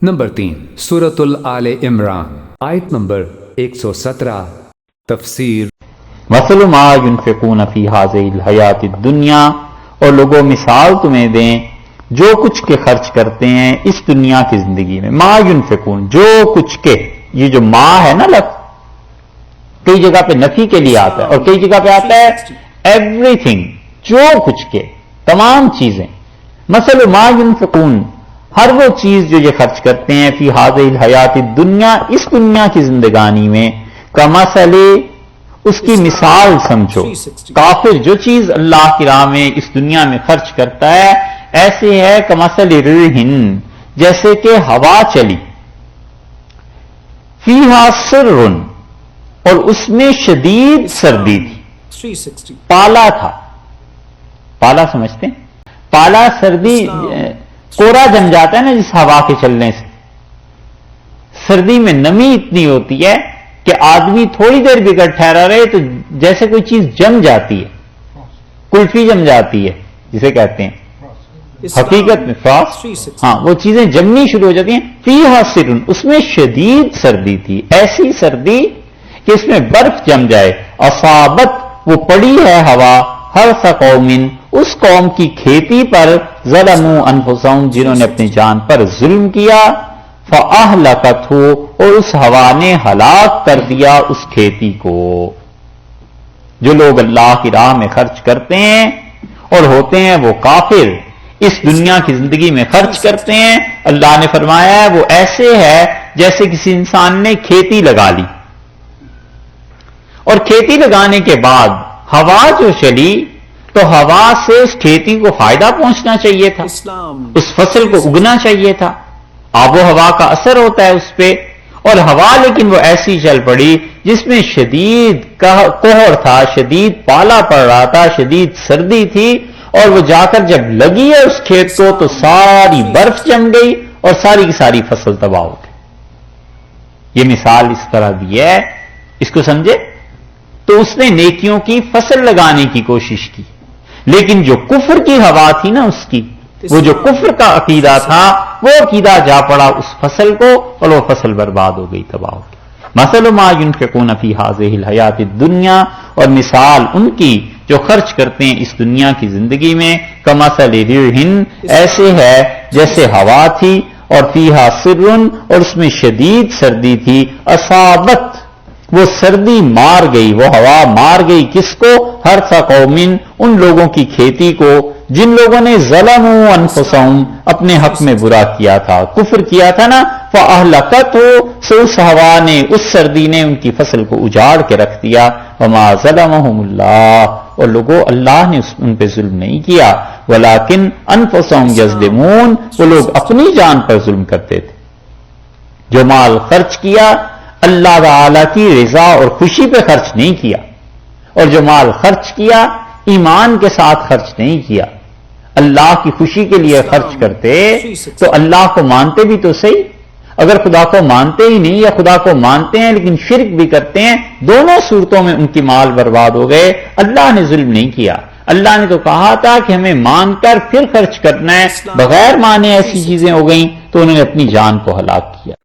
Number 3 سورۃ آل عمران آیت number 117 تفسیر مثل ما ينفقون فی هذه الحیات الدنیا، اور لوگوں مثال تمہیں دیں جو کچھ کے خرچ کرتے ہیں اس دنیا کی زندگی میں. ما ينفقون، جو کچھ کے، یہ جو ما ہے نا لفظ کئی جگہ پہ نفی کے لیے آتا ہے اور کئی جگہ پہ آتا ہے ایوری تھنگ، جو کچھ کے، تمام چیزیں. مثل ما ينفقون، ہر وہ چیز جو یہ خرچ کرتے ہیں فی هذه الحیات الدنیا، اس دنیا کی زندگانی میں، کمثل، اس کی مثال سمجھو. کافر جو چیز اللہ کی راہ میں اس دنیا میں خرچ کرتا ہے ایسے ہے کمثل ریح، جیسے کہ ہوا چلی، فیہا سر، اور اس میں شدید سردی تھی. پالا تھا، پالا سمجھتے ہیں؟ پالا سردی، کوڑا جم جاتا ہے نا جس ہوا کے چلنے سے. سردی میں نمی اتنی ہوتی ہے کہ آدمی تھوڑی دیر بغیر ٹھہرا رہے تو جیسے کوئی چیز جم جاتی ہے، کلفی جم جاتی ہے جسے کہتے ہیں حقیقت میں فروسٹ. ہاں، وہ چیزیں جمنی شروع ہو جاتی ہیں. فیہا سر، اس میں شدید سردی تھی، ایسی سردی کہ اس میں برف جم جائے. اصابت، وہ پڑی ہے ہوا، حرث قوم، اس قوم کی کھیتی پر، ظلموا انفسہم، جنہوں نے اپنی جان پر ظلم کیا، فاہلکتہ، اور اس ہوا نے ہلاک کر دیا اس کھیتی کو. جو لوگ اللہ کی راہ میں خرچ کرتے ہیں اور ہوتے ہیں وہ کافر، اس دنیا کی زندگی میں خرچ کرتے ہیں، اللہ نے فرمایا ہے وہ ایسے ہے جیسے کسی انسان نے کھیتی لگا لی، اور کھیتی لگانے کے بعد ہوا جو چلی تو ہوا سے اس کھیتی کو فائدہ پہنچنا چاہیے تھا، اس فصل کو اگنا چاہیے تھا. آب و ہوا کا اثر ہوتا ہے اس پہ، اور ہوا لیکن وہ ایسی چل پڑی جس میں شدید کوہر تھا، شدید پالا پڑ رہا تھا، شدید سردی تھی، اور وہ جا کر جب لگی ہے اس کھیت کو تو ساری برف جم گئی اور ساری کی ساری فصل تباہ ہو گئی. یہ مثال اس طرح دی ہے، اس کو سمجھے؟ تو اس نے نیکیوں کی فصل لگانے کی کوشش کی، لیکن جو کفر کی ہوا تھی نا اس کی، وہ جو کفر کا عقیدہ تھا وہ عقیدہ جا پڑا اس فصل کو اور وہ فصل برباد ہو گئی، تباہ ہو گئی. مثل ما ينفقون فی هذه الحیات الدنیا، اور مثال ان کی جو خرچ کرتے ہیں اس دنیا کی زندگی میں، کمثل ریح، ایسے ہے جیسے ہوا تھی، اور فیہا سر، اور اس میں شدید سردی تھی، اصابت، وہ سردی مار گئی، وہ ہوا مار گئی کس کو؟ حرث قوم، ان لوگوں کی کھیتی کو جن لوگوں نے ظلموا انفسہم، اپنے حق میں برا کیا تھا، کفر کیا تھا نا. فاہلکتہ، سو اس ہوا نے، اس سردی نے ان کی فصل کو اجاڑ کے رکھ دیا. وما ظلمہم اللہ، اور لوگوں اللہ نے ان پہ ظلم نہیں کیا، ولکن انفسہم یظلمون، وہ لوگ اپنی جان پر ظلم کرتے تھے. جو مال خرچ کیا اللہ تعالی کی رضا اور خوشی پہ خرچ نہیں کیا، اور جو مال خرچ کیا ایمان کے ساتھ خرچ نہیں کیا، اللہ کی خوشی کے لیے خرچ کرتے تو اللہ کو مانتے بھی تو صحیح. اگر خدا کو مانتے ہی نہیں یا خدا کو مانتے ہیں لیکن شرک بھی کرتے ہیں، دونوں صورتوں میں ان کی مال برباد ہو گئے. اللہ نے ظلم نہیں کیا، اللہ نے تو کہا تھا کہ ہمیں مان کر پھر خرچ کرنا ہے، بغیر مانے ایسی چیزیں ہو گئیں تو انہوں نے اپنی جان کو ہلاک کیا.